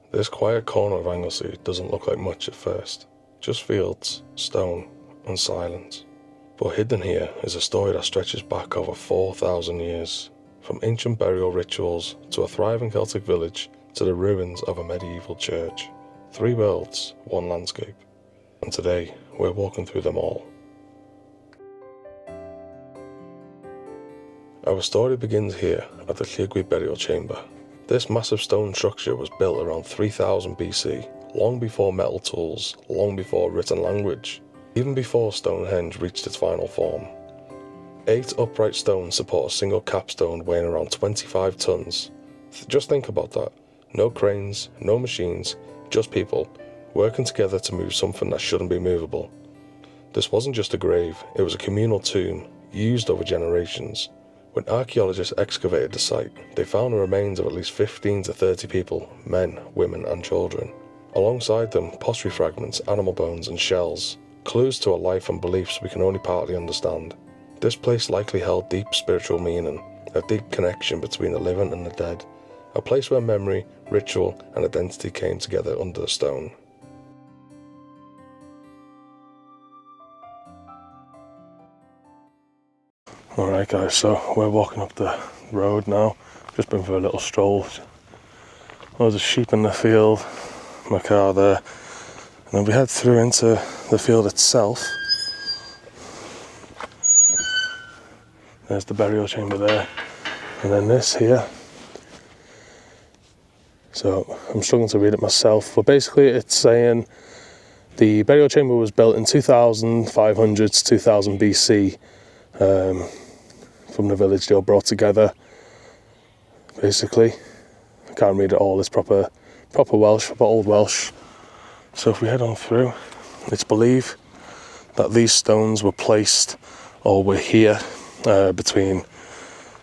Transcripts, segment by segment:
This quiet corner of Anglesey doesn't look like much at first, just fields, stone and silence. But hidden here is a story that stretches back over 4,000 years, from ancient burial rituals to a thriving Celtic village to the ruins of a medieval church. 3 worlds, 1 landscape. And today we're walking through them all. Our story begins here at the Lligwy burial chamber. This massive stone structure was built around 3000 BC, long before metal tools, long before written language, even before Stonehenge reached its final form. 8 upright stones support a single capstone weighing around 25 tons. Just think about that. No cranes, no machines, just people, working together to move something that shouldn't be movable. This wasn't just a grave, it was a communal tomb, used over generations. When archaeologists excavated the site, they found the remains of at least 15 to 30 people, men, women and children. Alongside them, pottery fragments, animal bones and shells, clues to a life and beliefs we can only partly understand. This place likely held deep spiritual meaning, a deep connection between the living and the dead, a place where memory, ritual and identity came together under the stone. Alright guys, so we're walking up the road now, just been for a little stroll. Loads of sheep in the field, my car there, and then we head through into the field itself. There's the burial chamber there, and then this here. So I'm struggling to read it myself, but basically it's saying the burial chamber was built in 2500 to 2000 BC. From the village they all brought together, basically. I can't read it all, it's proper Welsh, proper old Welsh. So if we head on through, it's believed that these stones were placed, or were here, between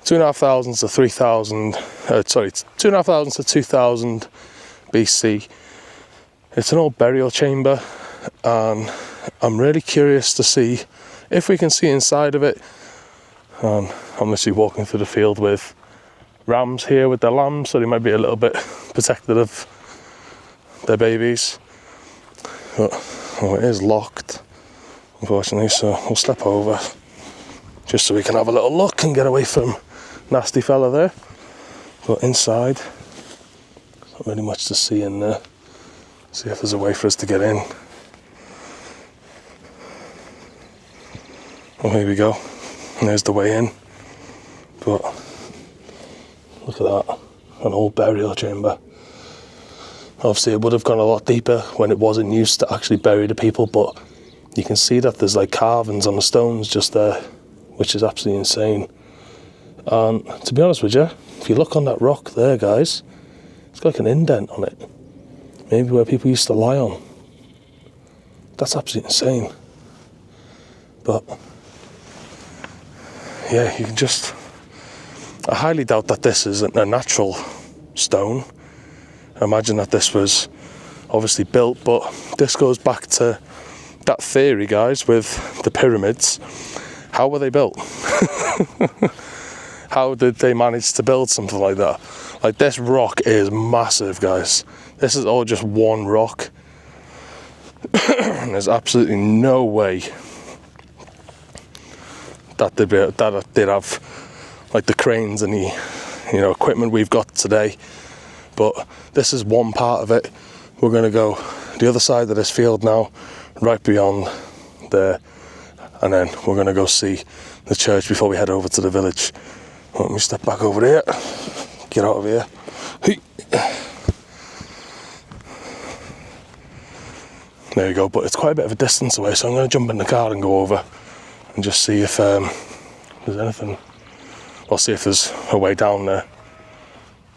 2,500 to 3,000, 2,500 to 2,000 BC. It's an old burial chamber, and I'm really curious to see if we can see inside of it. I'm literally walking through the field with rams here with their lambs, so they might be a little bit protected of their babies. But it is locked, unfortunately, so we'll step over just so we can have a little look and get away from nasty fella there. But inside, not really much to see in there. See if there's a way for us to get in. Well, here we go. And there's the way in. But look at that, an old burial chamber. Obviously it would have gone a lot deeper when it wasn't used to actually bury the people, but you can see that there's like carvings on the stones just there, which is absolutely insane. And to be honest with you, if you look on that rock there, guys, it's got like an indent on it. Maybe where people used to lie on. That's absolutely insane. But yeah, you can just, I highly doubt that this isn't a natural stone. I imagine that this was obviously built, but this goes back to that theory, guys, with the pyramids. How were they built? How did they manage to build something like that? Like, this rock is massive, guys. This is all just one rock. There's absolutely no way that they'd have like the cranes and the equipment we've got today. But this is one part of it. We're going to go the other side of this field now, right beyond there, and then we're going to go see the church before we head over to the village. Let me step back over there, get out of here. There you go, but it's quite a bit of a distance away, so I'm going to jump in the car and go over and just see if there's anything. I'll see if there's a way down there.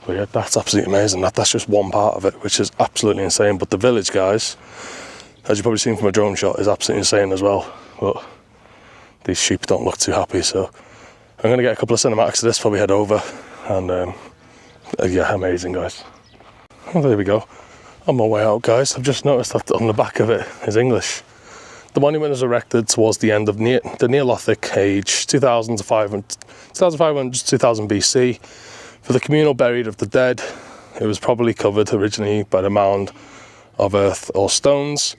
But yeah, that's absolutely amazing. That's just one part of it, which is absolutely insane. But the village, guys, as you've probably seen from a drone shot, is absolutely insane as well. But these sheep don't look too happy, so I'm going to get a couple of cinematics of this before we head over. And yeah, amazing, guys. Well, there we go. On my way out, guys, I've just noticed that on the back of it is English. The monument was erected towards the end of the Neolithic age, 2500 to 2000 BC, for the communal burial of the dead. It was probably covered originally by a mound of earth or stones.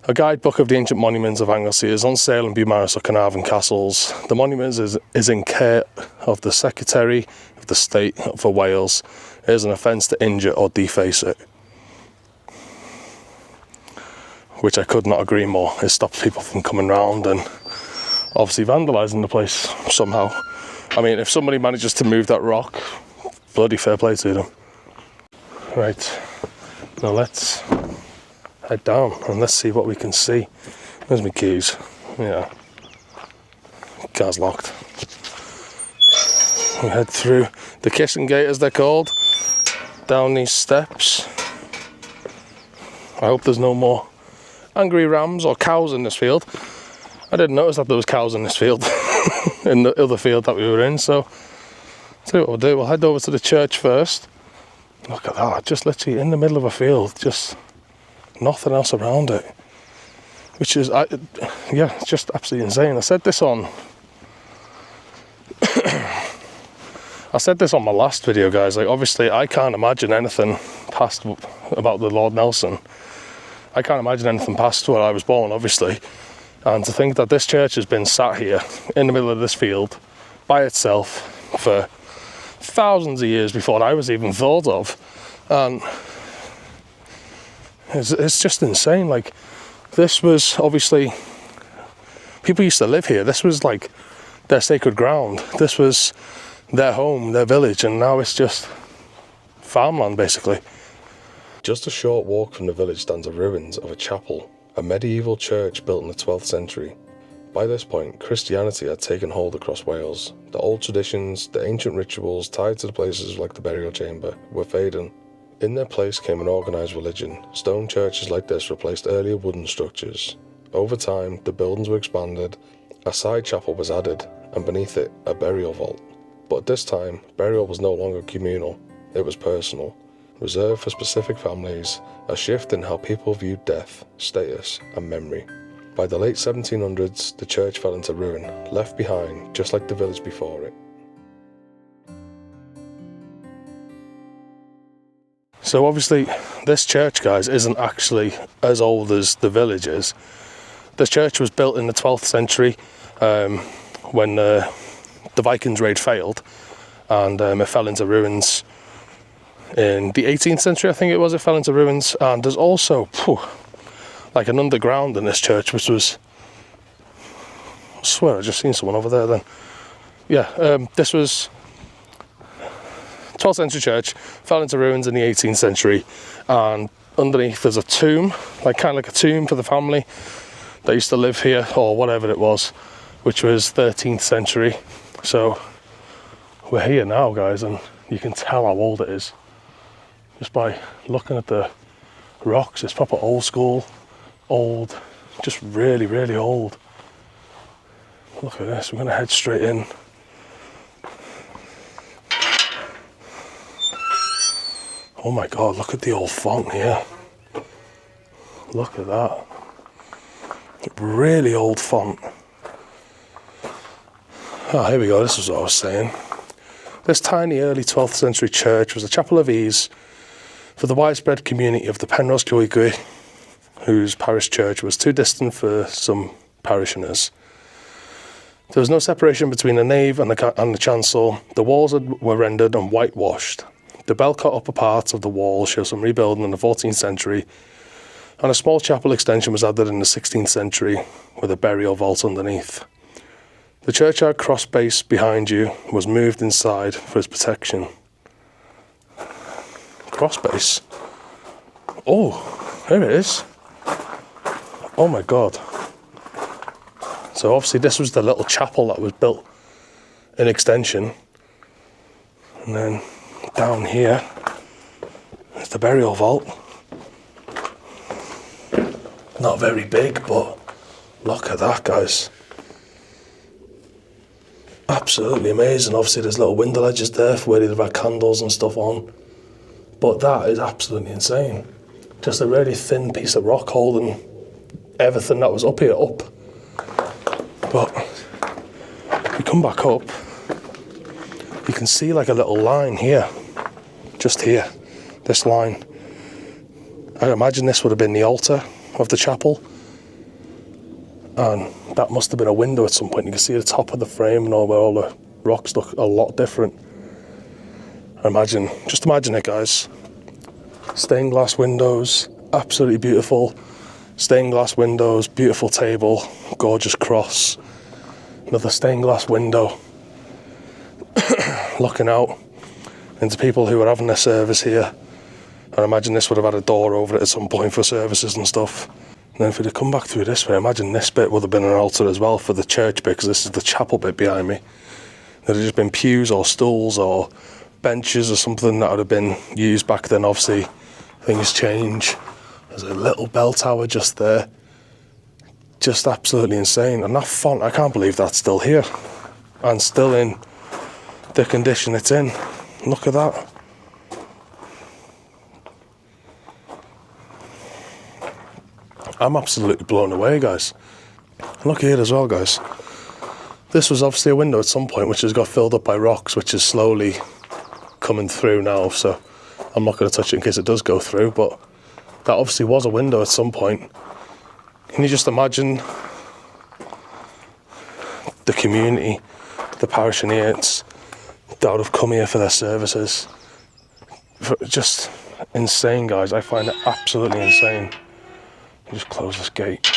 A guidebook of the ancient monuments of Anglesey is on sale in Beaumaris or Carnarvon castles. The monument is in care of the Secretary of the State for Wales. It is an offence to injure or deface it. Which I could not agree more. It stops people from coming round and obviously vandalising the place somehow. I mean, if somebody manages to move that rock, bloody fair play to them. Right, now let's head down and let's see what we can see. There's my keys. Yeah, car's locked. We head through the kitchen gate, as they're called, down these steps. I hope there's no more angry rams or cows in this field. I didn't notice that there was cows in this field in the other field that we were in, so tell you what we'll do, we'll head over to the church first. Look at that, just literally in the middle of a field, just nothing else around it, which is, yeah, it's just absolutely insane. I said this on my last video, guys. Like, obviously I can't imagine anything past about the Lord Nelson. I can't imagine anything past where I was born, obviously, and to think that this church has been sat here in the middle of this field by itself for thousands of years before I was even thought of, and it's just insane. Like, this was obviously, people used to live here. This was like their sacred ground. This was their home, their village, and now it's just farmland basically. Just a short walk from the village stands the ruins of a chapel, a medieval church built in the 12th century. By this point, Christianity had taken hold across Wales. The old traditions, the ancient rituals tied to the places like the burial chamber, were fading. In their place came an organised religion. Stone churches like this replaced earlier wooden structures. Over time, the buildings were expanded, a side chapel was added, and beneath it, a burial vault. But at this time, burial was no longer communal, it was personal. Reserved for specific families, a shift in how people viewed death, status, and memory. By the late 1700s, the church fell into ruin, left behind just like the village before it. So obviously, this church, guys, isn't actually as old as the village is. This church was built in the 12th century when the Vikings raid failed, and it fell into ruins. In the 18th century, I think it was, it fell into ruins. And there's also like an underground in this church, which was, I swear I just seen someone over there then. Yeah, this was 12th century church, fell into ruins in the 18th century, and underneath there's a tomb, like kind of like a tomb for the family that used to live here, or whatever it was, which was 13th century. So we're here now, guys, and you can tell how old it is just by looking at the rocks. It's proper old school, old, just really, really old. Look at this, we're going to head straight in. Oh my God, look at the old font here. Look at that. Really old font. Ah, here we go, this is what I was saying. This tiny early 12th century church was a chapel of ease for the widespread community of the Penrose Kugi, whose parish church was too distant for some parishioners. There was no separation between the nave and the chancel. The walls were rendered and whitewashed. The bell-cut upper part of the wall shows some rebuilding in the 14th century, and a small chapel extension was added in the 16th century with a burial vault underneath. The churchyard cross base behind you was moved inside for its protection. Cross base? Oh, there it is. Oh my God. So obviously this was the little chapel that was built in extension. And then down here is the burial vault. Not very big, but look at that, guys. Absolutely amazing. Obviously there's little window ledges there for where they've had candles and stuff on. But that is absolutely insane. Just a really thin piece of rock holding everything that was up here up. But if we come back up, you can see like a little line here, just here. this line. I imagine this would have been the altar of the chapel, and that must have been a window at some point. You can see the top of the frame and all, where all the rocks look a lot different. Just imagine it, guys. Stained glass windows, absolutely beautiful. Stained glass windows, beautiful table, gorgeous cross. Another stained glass window. Looking out into people who were having their service here. I imagine this would have had a door over it at some point for services and stuff. And then if we'd have come back through this way, I imagine this bit would have been an altar as well for the church bit, because this is the chapel bit behind me. There'd have just been pews or stools or benches or something that would have been used back then. Obviously, things change. There's a little bell tower just there. Just absolutely insane. And that font, I can't believe that's still here. And still in the condition it's in. Look at that. I'm absolutely blown away, guys. Look here as well, guys. This was obviously a window at some point, which has got filled up by rocks, which is slowly coming through now, so I'm not going to touch it in case it does go through, but that obviously was a window at some point. Can you just imagine the community, the parishioners that would have come here for their services? Just insane, guys. I find it absolutely insane. Just close this gate.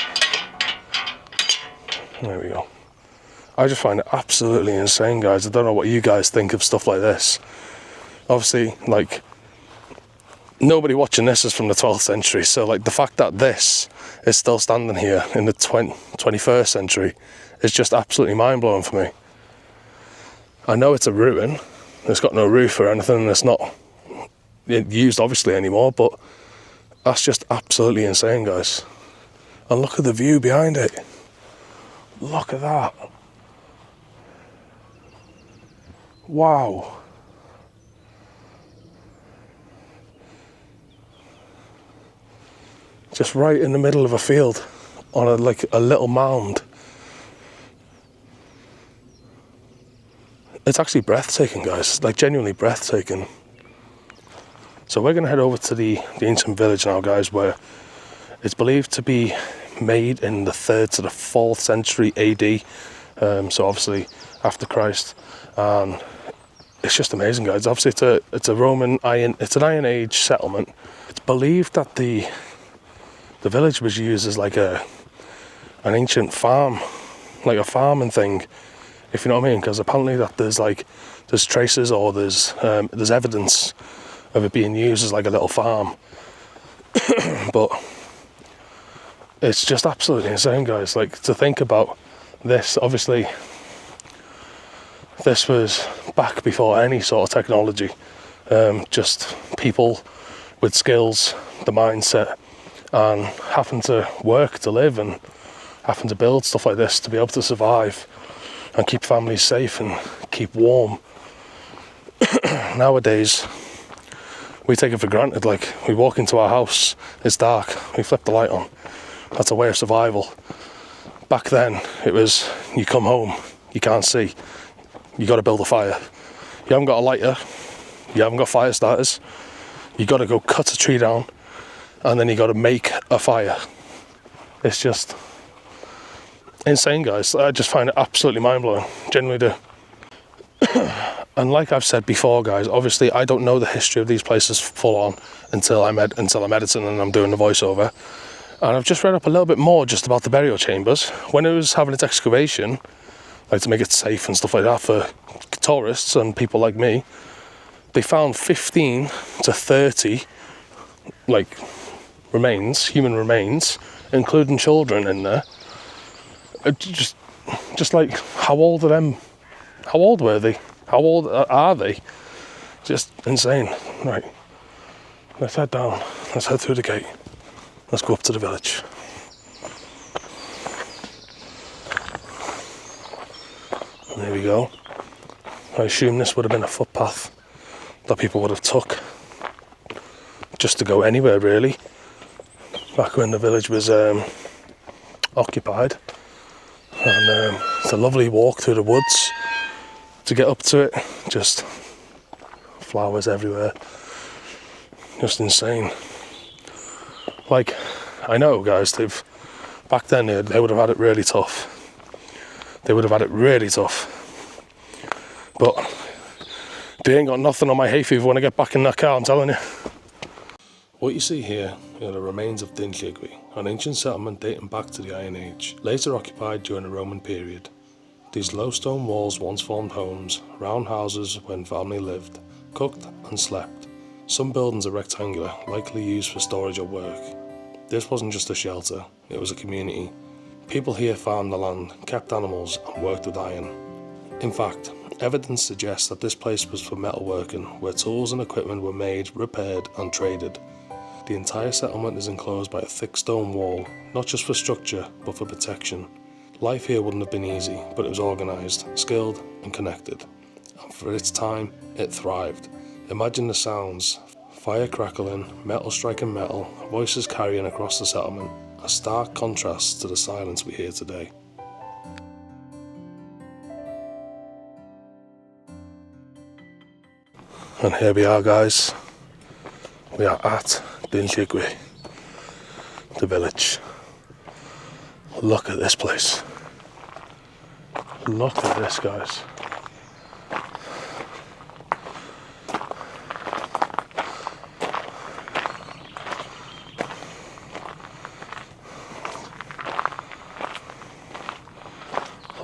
There we go. I just find it absolutely insane, guys. I don't know what you guys think of stuff like this. Obviously, like, nobody watching this is from the 12th century, so like the fact that this is still standing here in the 21st century is just absolutely mind-blowing for me. I know it's a ruin, it's got no roof or anything, and it's not used obviously anymore, but that's just absolutely insane, guys. And look at the view behind it. Look at that. Wow. Just right in the middle of a field on a little mound. It's actually breathtaking, guys. Like, genuinely breathtaking. So we're going to head over to the ancient village now, guys, where it's believed to be made in the 3rd to the 4th century AD. So obviously after Christ. And it's just amazing, guys. Obviously it's an Iron Age settlement. It's believed that the village was used as like an ancient farm, like a farming thing, if you know what I mean, because apparently that there's traces, or there's evidence of it being used as like a little farm. But it's just absolutely insane, guys. Like, to think about this, obviously this was back before any sort of technology, just people with skills, the mindset, and having to work to live and having to build stuff like this to be able to survive and keep families safe and keep warm. Nowadays we take it for granted. Like, we walk into our house, it's dark, we flip the light on. That's a way of survival. Back then it was, you come home, you can't see, you got to build a fire. You haven't got a lighter, you haven't got fire starters, you got to go cut a tree down, and then you got to make a fire. It's just insane, guys. I just find it absolutely mind-blowing, genuinely do. And like I've said before, guys, obviously I don't know the history of these places full on until I'm editing and I'm doing the voiceover. And I've just read up a little bit more just about the burial chambers. When it was having its excavation, like to make it safe and stuff like that for tourists and people like me, they found 15 to 30 like remains, human remains, including children in there. Just like, how old are them? How old were they? How old are they? Just insane. Right, let's head down. Let's head through the gate. Let's go up to the village. And there we go. I assume this would have been a footpath that people would have took just to go anywhere, really, back when the village was occupied. And it's a lovely walk through the woods to get up to it. Just flowers everywhere. Just insane. Like, I know, guys, back then they would have had it really tough. They would have had it really tough. But they ain't got nothing on my hay fever when I get back in that car, I'm telling you. What you see here are the remains of Din Lligwy, an ancient settlement dating back to the Iron Age, later occupied during the Roman period. These low stone walls once formed homes, round houses when family lived, cooked and slept. Some buildings are rectangular, likely used for storage or work. This wasn't just a shelter, it was a community. People here farmed the land, kept animals and worked with iron. In fact, evidence suggests that this place was for metalworking, where tools and equipment were made, repaired and traded. The entire settlement is enclosed by a thick stone wall, not just for structure, but for protection. Life here wouldn't have been easy, but it was organised, skilled and connected. And for its time, it thrived. Imagine the sounds: fire crackling, metal striking metal, voices carrying across the settlement, a stark contrast to the silence we hear today. And here we are, guys. We are at Din Lligwy, the village. Look at this place. Look at this, guys.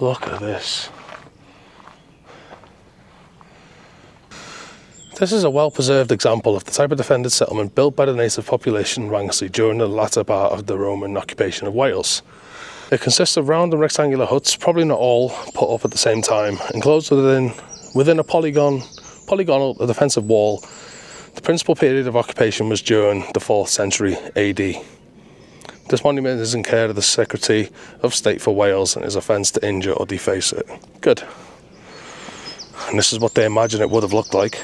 Look at this. This is a well-preserved example of the type of defended settlement built by the native population of Anglesey during the latter part of the Roman occupation of Wales. It consists of round and rectangular huts, probably not all put up at the same time, enclosed within a polygonal defensive wall. The principal period of occupation was during the 4th century AD. This monument is in care of the Secretary of State for Wales and is a fence to injure or deface it. Good. And this is what they imagine it would have looked like.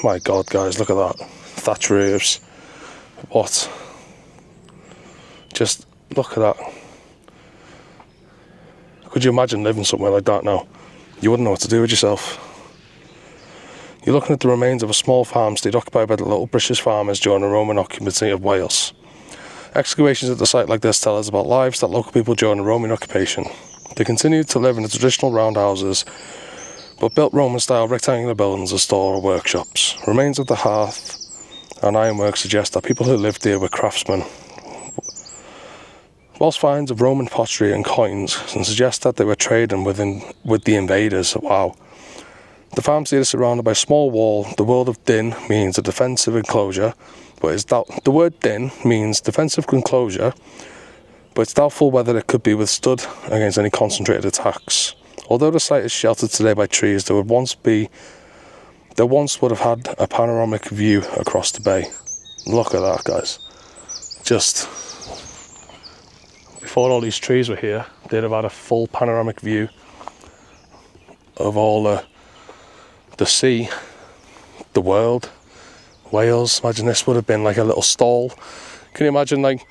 My God, guys, look at that. Thatch roofs. What? Just look at that. Could you imagine living somewhere like that now? You wouldn't know what to do with yourself. You're looking at the remains of a small farmstead occupied by the local British farmers during the Roman occupancy of Wales. Excavations at the site like this tell us about lives that local people during the Roman occupation. They continued to live in the traditional round houses, but built Roman-style rectangular buildings as store or workshops. Remains of the hearth and ironwork suggest that people who lived here were craftsmen. Whilst finds of Roman pottery and coins suggest that they were trading with the invaders. Wow. The farmstead is surrounded by a small wall. The word of Din means a defensive enclosure, the word Din means defensive enclosure, but it's doubtful whether it could be withstood against any concentrated attacks. Although the site is sheltered today by trees, there once would have had a panoramic view across the bay. Look at that, guys. Just before all these trees were here, they'd have had a full panoramic view of all the sea, the world, Wales. Imagine this would have been like a little stall. Can you imagine, like,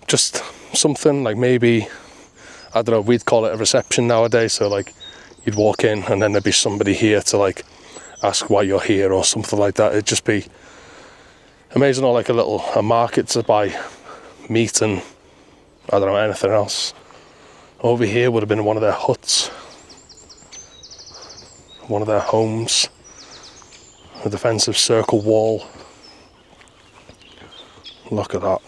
just something like, maybe, I don't know, we'd call it a reception nowadays, so like you'd walk in and then there'd be somebody here to like ask why you're here or something like that. It'd just be amazing. Or like a market to buy meat and I don't know, anything else. Over here would have been one of their huts, one of their homes, a defensive circle wall. Look at that.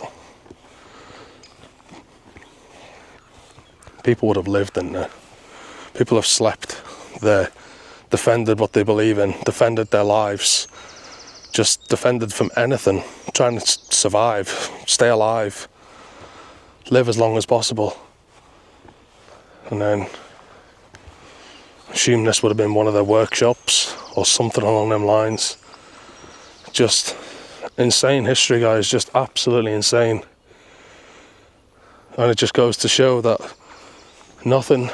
People would have lived in there. People have slept there, defended what they believe in, defended their lives, just defended from anything, trying to survive, stay alive, live as long as possible. And then assume this would have been one of their workshops or something along them lines. Just insane history, guys, just absolutely insane. And it just goes to show that nothing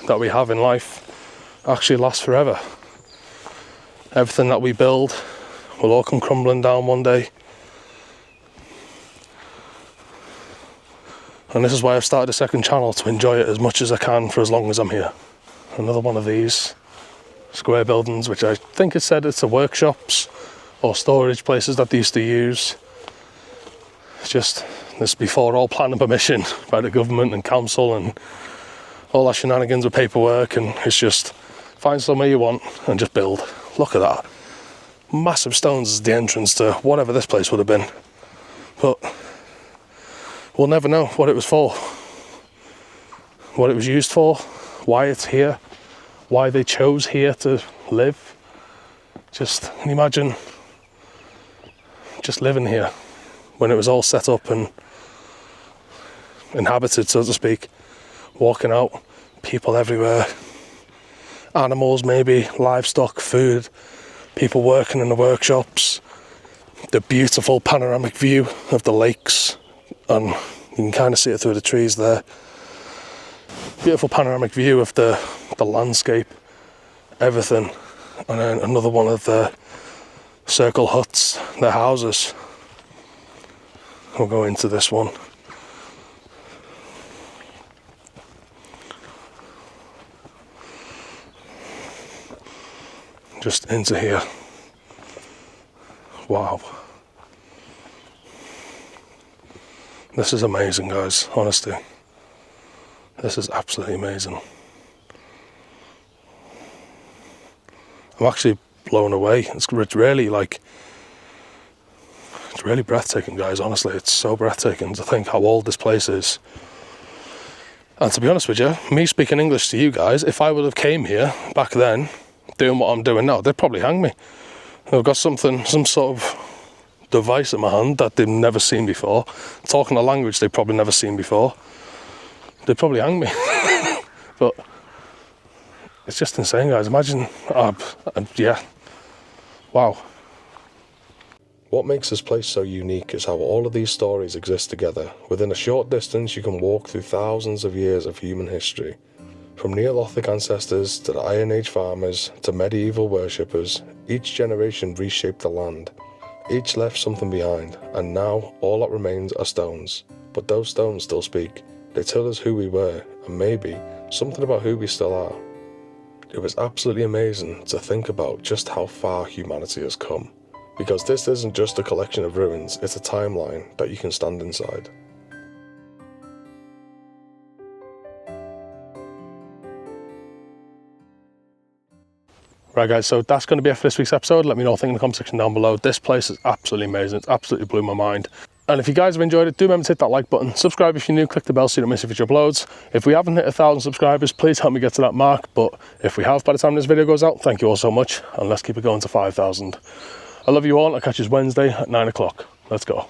that we have in life actually lasts forever. Everything that we build will all come crumbling down one day. And this is why I've started a second channel, to enjoy it as much as I can for as long as I'm here. Another one of these square buildings, which I think it said it's a workshops or storage places that they used to use. It's just, this before all planning permission by the government and council and all that shenanigans with paperwork, and it's just find somewhere you want and just build. Look at that. Massive stones as the entrance to whatever this place would have been. But we'll never know what it was for, what it was used for, why it's here, why they chose here to live. Just, can you imagine just living here when it was all set up and inhabited, so to speak, walking out, people everywhere, animals maybe, livestock, food, people working in the workshops, the beautiful panoramic view of the lakes, and you can kind of see it through the trees there. Beautiful panoramic view of the landscape, everything. And then another one of the circle huts, the houses. We'll go into this one. Just into here. Wow. This is amazing, guys, honestly. This is absolutely amazing. I'm actually blown away. It's really it's really breathtaking, guys, honestly. It's so breathtaking to think how old this place is. And to be honest with you, me speaking English to you guys, if I would have came here back then, doing what I'm doing now, they'd probably hang me. I've got some sort of device in my hand that they've never seen before, talking a language they've probably never seen before. They'd probably hang me. But it's just insane, guys. Imagine, yeah, wow. What makes this place so unique is how all of these stories exist together. Within a short distance, you can walk through thousands of years of human history. From Neolithic ancestors to the Iron Age farmers to medieval worshippers, each generation reshaped the land. Each left something behind, and now all that remains are stones. But those stones still speak. They tell us who we were, and maybe something about who we still are. It was absolutely amazing to think about just how far humanity has come. Because this isn't just a collection of ruins, it's a timeline that you can stand inside. Right, guys, so that's going to be it for this week's episode. Let me know what you think in the comment section down below. This place is absolutely amazing. It's absolutely blew my mind. And if you guys have enjoyed it, do remember to hit that like button. Subscribe if you're new, click the bell so you don't miss future uploads. If we haven't hit 1,000 subscribers, please help me get to that mark. But if we have by the time this video goes out, thank you all so much. And let's keep it going to 5,000. I love you all. I'll catch you Wednesday at 9 o'clock. Let's go.